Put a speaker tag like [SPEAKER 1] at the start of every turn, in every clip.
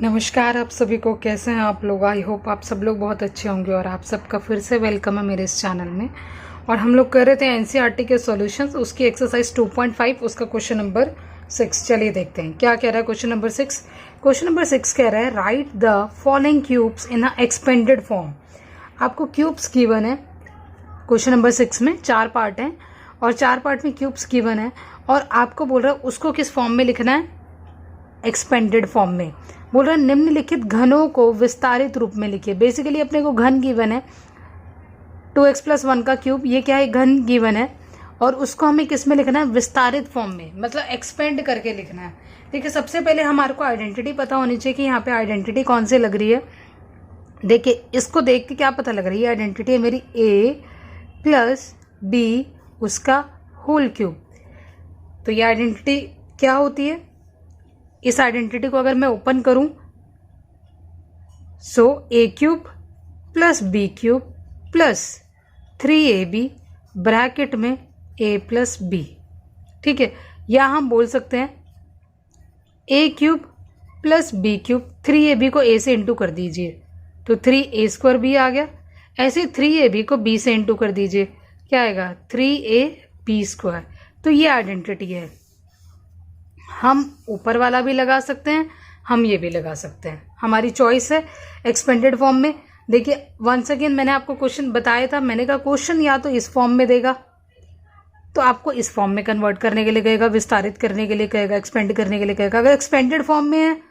[SPEAKER 1] नमस्कार आप सभी को। कैसे हैं आप लोग? आई होप आप सब लोग बहुत अच्छे होंगे और आप सबका फिर से वेलकम है मेरे इस चैनल में। और हम लोग कर रहे थे एनसीईआरटी के सॉल्यूशंस, उसकी एक्सरसाइज 2.5, उसका क्वेश्चन नंबर 6। चलिए देखते हैं क्या कह रहा है क्वेश्चन नंबर 6। क्वेश्चन नंबर 6 कह रहा है right the following cubes in a expanded form. आपको क्यूब्स गिवन है क्वेश्चन नंबर 6 में, 4 पार्ट हैं और 4 पार्ट में क्यूब्स गिवन है और आपको बोल रहा है उसको किस फॉर्म में लिखना है, एक्सपेंडेड फॉर्म में। बोल रहा है निम्नलिखित घनों को विस्तारित रूप में लिखिए। बेसिकली अपने को घन गिवन है 2x + 1 का क्यूब, ये क्या है, घन गिवन है और उसको हमें किस में लिखना है, विस्तारित फॉर्म में, मतलब एक्सपेंड करके लिखना है। देखिए सबसे पहले हमारे को आइडेंटिटी पता होनी चाहिए कि यहाँ पे आइडेंटिटी कौन सी लग रही है। देखिए इसको देख के क्या पता लग रही है, आइडेंटिटी है मेरी a + b उसका होल क्यूब। तो ये आइडेंटिटी क्या होती है, इस आइडेंटिटी को अगर मैं ओपन करूं सो a³ + b³ + 3ab ब्रैकेट में a + b। ठीक है, या हम बोल सकते हैं a³ + b³, 3ab को a से इंटू कर दीजिए तो 3a² आ गया। ऐसे 3ab को b से इंटू कर दीजिए, क्या आएगा, 3ab²। तो ये आइडेंटिटी है। हम ऊपर वाला भी लगा सकते हैं, हम ये भी लगा सकते हैं, हमारी चॉइस है एक्सपेंडेड फॉर्म में। देखिए वंस अगेन मैंने आपको क्वेश्चन बताया था, मैंने कहा क्वेश्चन या तो इस फॉर्म में देगा तो आपको इस फॉर्म में कन्वर्ट करने के लिए कहेगा, विस्तारित करने के लिए कहेगा, एक्सपेंड करने के लिए कहेगा। अगर एक्सपेंडेड फॉर्म में है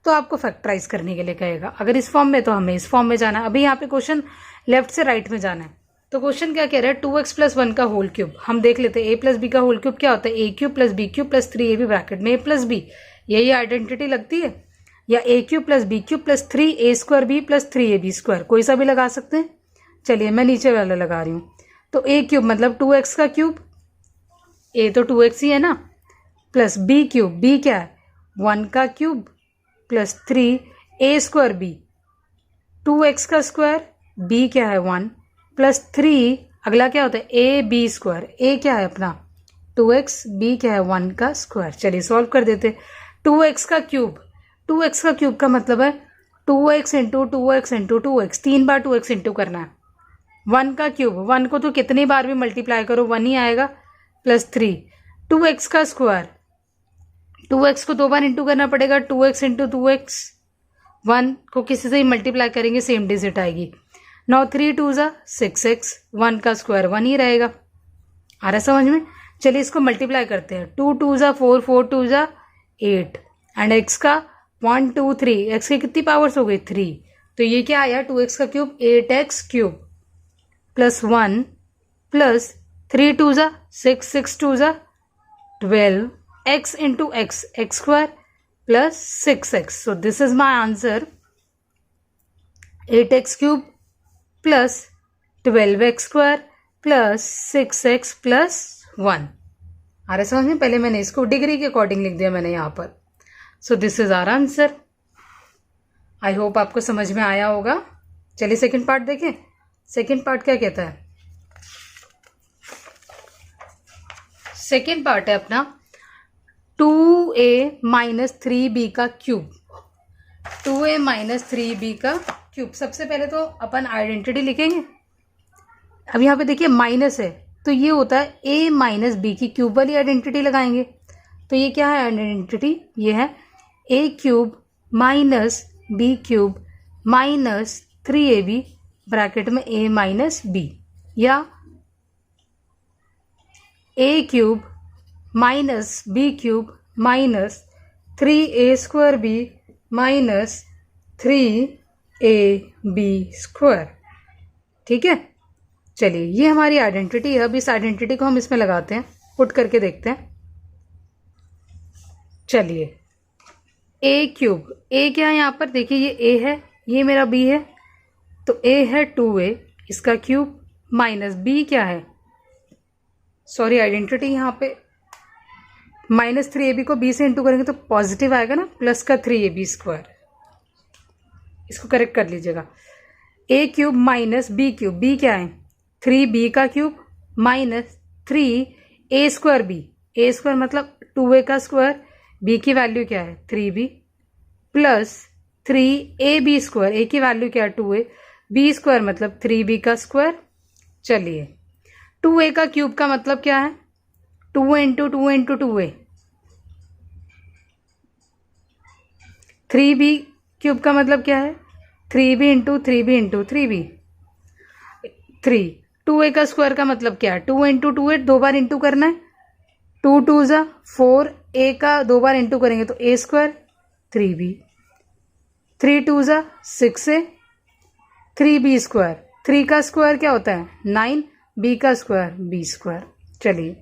[SPEAKER 1] तो आपको फैक्टराइज करने के लिए कहेगा, अगर इस फॉर्म में तो हमें इस फॉर्म में जाना है। अभी यहाँ पे क्वेश्चन लेफ्ट से राइट में जाना है। तो क्वेश्चन क्या कह रहा है, 2x + 1 का होल क्यूब। हम देख लेते हैं a + b का होल क्यूब क्या होता है, a³ + b³ + 3ab ब्रैकेट में a + b। यही आइडेंटिटी लगती है, या a³ + b³ + 3a² + 3ab², कोई सा भी लगा सकते हैं। चलिए मैं नीचे वाला लगा रही हूँ। तो a³ मतलब 2x का क्यूब, a तो 2x ही है ना, प्लस b³ b क्या है, 1 का क्यूब + 3a² b, 2x का स्क्वायर, b क्या है 1 + 3, अगला क्या होता है ab², a क्या है अपना 2x, b क्या है 1 का स्क्वायर। चलिए सॉल्व कर देते। 2x का क्यूब, 2x का क्यूब का मतलब है 2x × 2x × 2x, 3 बार 2x इंटू करना है। 1 का क्यूब, 1 को तो कितनी बार भी मल्टीप्लाई करो 1 ही आएगा, + 3। 2x का स्क्वायर, 2x को 2 बार इंटू करना पड़ेगा, 2x × 2x, 1 को किसी से ही मल्टीप्लाई करेंगे सेम डिजिट आएगी। नाउ 3 × 2 = 6x, 1 का स्क्वायर 1 ही रहेगा। आ रहा है समझ में? चलिए इसको मल्टीप्लाई करते हैं। 2 × 2 = 4, 4 × 2 = 8 एंड x का 1 2 3, x की कितनी पावर्स हो गई 3। तो ये क्या आया, 2x का cube 8x³ + 1 + 3 × 2 = 6, 6 × 2 = 12, x × x, x² + 6x। So this is my answer, 8x³ + 12x² + 6x + 1। आ रहा समझ में? पहले मैंने इसको डिग्री के अकॉर्डिंग लिख दिया मैंने यहाँ पर। So this is our answer. I hope आपको समझ में आया होगा। चलिए सेकंड पार्ट देखें। सेकंड पार्ट क्या कहता है, सेकंड पार्ट है अपना 2a - 3b का क्यूब। 2a - 3b का क्यूब। सबसे पहले तो अपन आइडेंटिटी लिखेंगे। अब यहाँ पे देखिए माइनस है तो ये होता है a - b की क्यूब वाली आइडेंटिटी लगाएंगे। तो ये क्या है आइडेंटिटी, ये है a³ - b³ - 3ab ब्रैकेट में a - b, या a³ - b³ - 3a² b - 3ab²। ठीक है, चलिए ये हमारी आइडेंटिटी है। अब इस आइडेंटिटी को हम इसमें लगाते हैं, पुट करके देखते हैं। चलिए a³, a क्या है यहाँ पर, देखिए ये a है, ये मेरा b है, तो a है 2a इसका क्यूब माइनस b क्या है, सॉरी आइडेंटिटी यहाँ पे -3ab को b से इंटू करेंगे तो पॉजिटिव आएगा ना, प्लस का 3ab²। इसको करेक्ट कर लीजिएगा। a³ - b³ b क्या है 3b का cube minus 3a² b, a² मतलब 2a का स्क्वायर, b की वैल्यू क्या है 3b, प्लस 3ab², ए की वैल्यू क्या है 2a, b² मतलब 3b का स्क्वायर। चलिए 2a का क्यूब का मतलब क्या है 2a into 2a into 2a, 3b cube का मतलब क्या है 3b into 3b into 3b, 2a का स्क्वायर का मतलब क्या है 2 इंटू 2a, दो बार इंटू करना है, 2 2 जा 4, a का दो बार इंटू करेंगे तो a², 3b, 3 2 जा 6a, 3b², 3 का स्क्वायर क्या होता है 9, b का स्क्वायर b²। चलिए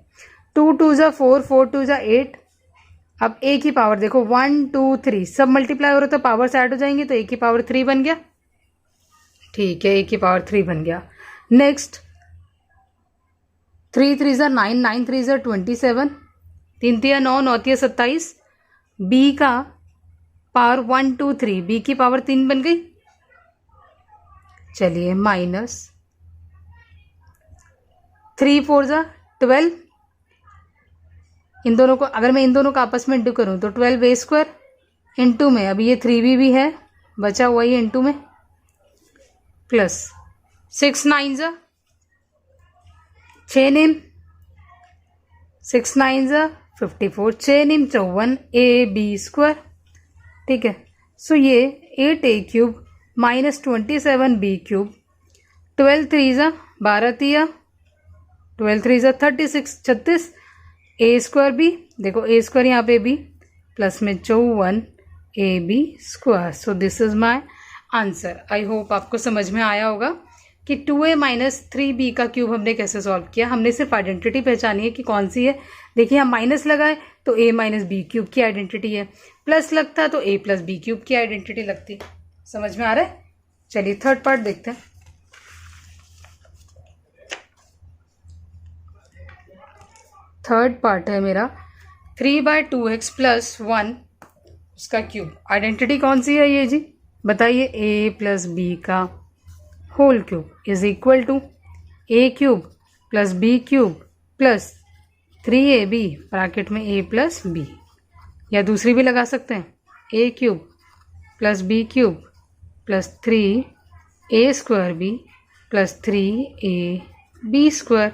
[SPEAKER 1] 2 2 जा 4, 4 2 जा 8। अब a की पावर देखो 1 2 3 सब मल्टीप्लाई हो रहा, तो पावर्स ऐड हो जाएंगे, तो a की पावर 3 बन गया। ठीक है, a की पावर 3 बन गया। नेक्स्ट 3 3 जा 9, 9 3 जा 27, 3 3 9, 9 3 27, b का पावर 1 2 3, b की पावर 3 बन गई। चलिए माइनस 3 4 जा 12, इन दोनों को अगर मैं इन दोनों को आपस में इंटू करूं तो 12a² इंटू में, अब ये 3b भी है बचा हुआ ही इंटू में, प्लस 6 9 जा 6 निम, 6 9 जा 54, 6 निम 54, ab²। ठीक है, सो ये 8a³ माइनस 27b³, 12 3 जा 12 तिया, 12 3 जा 36 36, a² भी देखो a² यहाँ पे भी प्लस में 54 ab²। So this is my answer. I hope आपको समझ में आया होगा कि 2a माइनस 3b का क्यूब हमने कैसे सॉल्व किया। हमने सिर्फ आइडेंटिटी पहचानी है कि कौन सी है। देखिए यहाँ माइनस लगाए तो a माइनस b³ की आइडेंटिटी है, प्लस लगता तो a प्लस b³ की आइडेंटिटी लगती। समझ में आ रहा है। चलिए थर्ड पार्ट देखते हैं। थर्ड पार्ट है मेरा 3/2x प्लस 1 उसका क्यूब। आइडेंटिटी कौन सी है ये जी बताइए, a प्लस b का whole cube is equal to a³ plus b³ plus 3ab bracket में a प्लस b, या दूसरी भी लगा सकते हैं a³ plus b³ plus 3a² plus 3ab²।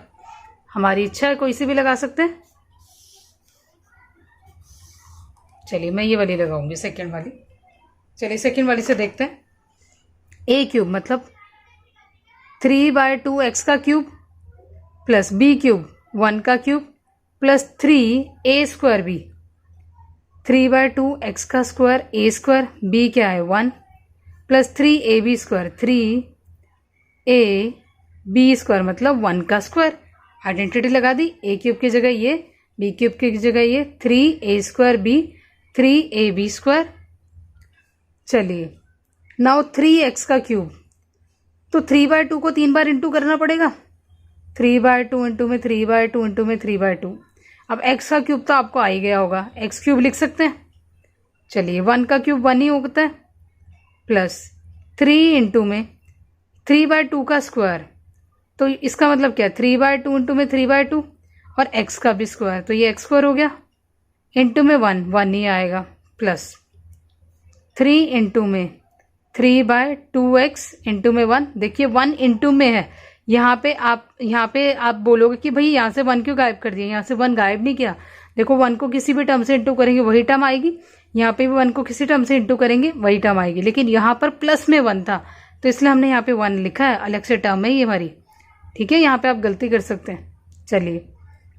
[SPEAKER 1] हमारी इच्छा है कोई सी भी लगा सकते हैं। चलिए मैं ये वाली लगाऊंगी, सेकंड वाली। चलिए सेकंड वाली से देखते हैं। a³ मतलब 3/2x का क्यूब प्लस b³ 1 का क्यूब प्लस 3a²b, 3/2x का स्क्वायर a², b क्या है 1 प्लस 3ab² 3ab² मतलब 1 का स्क्वायर। आइडेंटिटी लगा दी, a³ की जगह ये, b³ की जगह ये, 3a²b 3ab²। चलिए नाउ 3x का क्यूब, तो 3/2 को 3 बार इंटू करना पड़ेगा, 3/2 इंटू में 3/2 इंटू में 3/2। अब x का क्यूब तो आपको आ ही गया होगा, x³ लिख सकते हैं। चलिए 1 का क्यूब 1 ही होता है, प्लस 3 इंटू में 3/2 का स्क्वायर, तो इसका मतलब क्या 3/2 इंटू में 3/2 और x का भी स्क्वायर, तो ये x² हो गया, इंटू में 1 ही आएगा, प्लस 3 इंटू में 3/2x इंटू में 1। देखिए 1 इंटू में है, यहाँ पे आप बोलोगे कि भाई यहाँ से 1 क्यों गायब कर दिया, यहाँ से 1 गायब नहीं किया। देखो 1 को किसी भी टर्म से इंटू करेंगे वही टर्म आएगी, यहाँ पे भी 1 को किसी टर्म से इंटू करेंगे वही टर्म आएगी, लेकिन यहाँ पर प्लस में 1 था तो इसलिए हमने यहाँ पे 1 लिखा है, अलग से टर्म है ये हमारी। ठीक है, यहाँ पे आप गलती कर सकते हैं। चलिए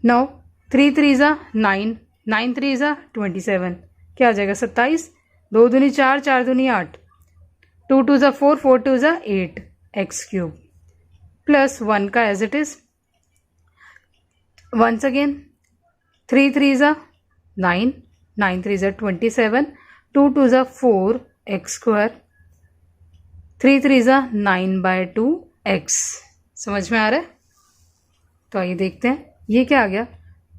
[SPEAKER 1] 9 3 3 जा 9, 9 3 जा 27, क्या आ जाएगा 27, 2 दूनी 4, 4 दूनी 8, 2 2 जा 4, 4 2 जा 8 x³ प्लस 1 का as it is. Once again 3 3 जा 9, 9 3 जा 27, 2 2 जा 4 x², 3 3 जा 9/2 x। समझ में आ रहा है। तो आइए देखते हैं ये क्या आ गया,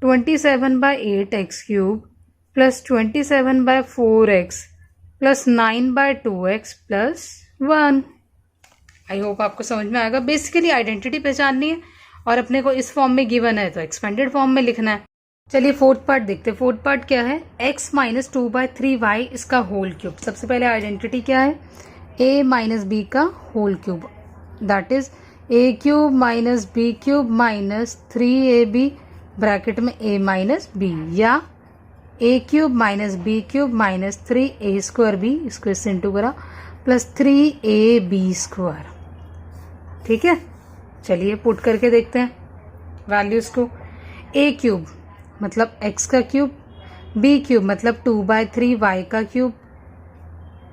[SPEAKER 1] 27/8 x³ plus 27/4 x plus 9/2 x plus 1। आई होप आपको समझ में आएगा। बेसिकली आइडेंटिटी पहचाननी है और अपने को इस फॉर्म में गिवन है तो एक्सपेंडेड फॉर्म में लिखना है। चलिए फोर्थ पार्ट देखते हैं। फोर्थ पार्ट क्या है, x माइनस 2/3y इसका होल क्यूब। सबसे पहले आइडेंटिटी क्या है, a माइनस बी का whole cube, that is a cube minus b cube minus 3ab bracket में a माइनस बी, या a cube minus b cube minus 3a square b, इसको इससे इंटू करा, प्लस 3ab स्क्वायर। ठीक है, चलिए put करके देखते हैं वैल्यूज को। a क्यूब मतलब x का क्यूब, b क्यूब मतलब 2/3y का क्यूब,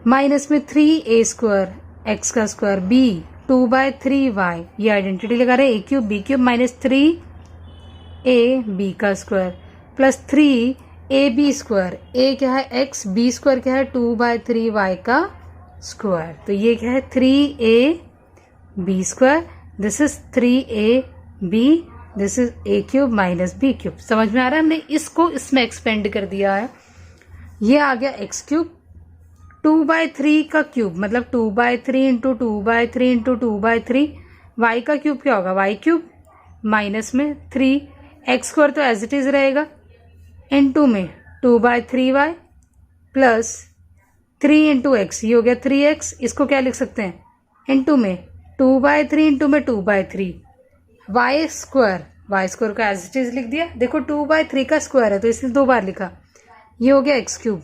[SPEAKER 1] माइनस में 3a स्क्वायर x का स्क्वायर, b 2/3y, ये आइडेंटिटी लगा रहे हैं, a cube b cube minus 3ab का square plus 3ab square, a क्या है x, b स्क्वायर क्या है 2/3y का स्क्वायर, तो ये क्या है 3ab square, this is 3ab, this is a cube minus b cube. समझ में आ रहा है, हमने इसको इसमें एक्सपेंड कर दिया है। ये आ गया x क्यूब, 2/3 का क्यूब मतलब 2/3 इंटू 2/3 इंटू 2/3, y का क्यूब क्या होगा y क्यूब माइनस में 3, x स्क्वायर तो एज इट इज रहेगा, इंटू में 2/3y प्लस 3 इंटू एक्स, ये हो गया 3x, इसको क्या लिख सकते हैं इंटू में 2/3 इंटू में 2/3, y स्क्वायर को एज इट इज लिख दिया। देखो 2/3 का स्क्वायर है तो इसने 2 बार लिखा, ये हो गया x क्यूब,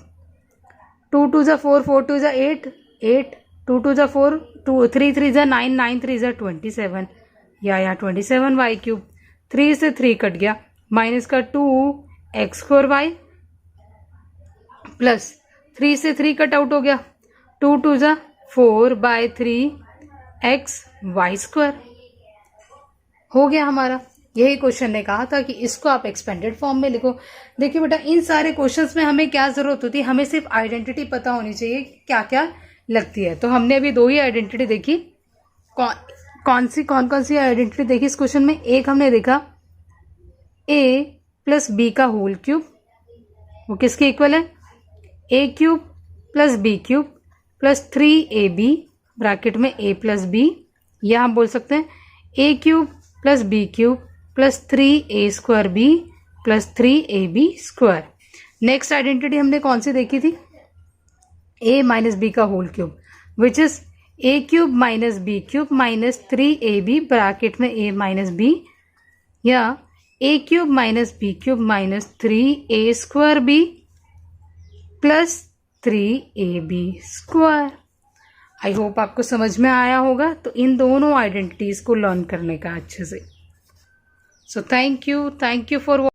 [SPEAKER 1] 2 2 जा 4, 4 2 जा 8, 8 2 2 जा 4, 3 3 जा 9, 9 3 जा 27, या 27 y क्यूब, 3 से 3 कट गया, माइनस का 2 x स्क्वायर y प्लस 3 से 3 कट आउट हो गया, 2 2 जा 4/3 x y स्क्वायर हो गया हमारा। यही क्वेश्चन ने कहा था कि इसको आप एक्सपेंडेड फॉर्म में लिखो। देखिए बेटा, इन सारे क्वेश्चंस में हमें क्या जरूरत होती है, हमें सिर्फ आइडेंटिटी पता होनी चाहिए क्या क्या लगती है। तो हमने अभी 2 ही आइडेंटिटी देखी। कौन कौन सी आइडेंटिटी देखी इस क्वेश्चन में, एक हमने देखा a प्लस बी का होल क्यूब, वो किसके इक्वल है, a cube plus b cube plus 3ab bracket में a प्लस बी, या हम बोल सकते हैं a cube plus b cube plus 3a square b plus 3ab square. Next identity हमने कौन सी देखी थी, a माइनस बी का whole cube, which is a cube minus b cube minus 3ab bracket में a माइनस बी, या a cube minus b cube minus 3a square b plus 3ab square. I hope आपको समझ में आया होगा। तो इन दोनों आइडेंटिटीज को लर्न करने का अच्छे से। So thank you for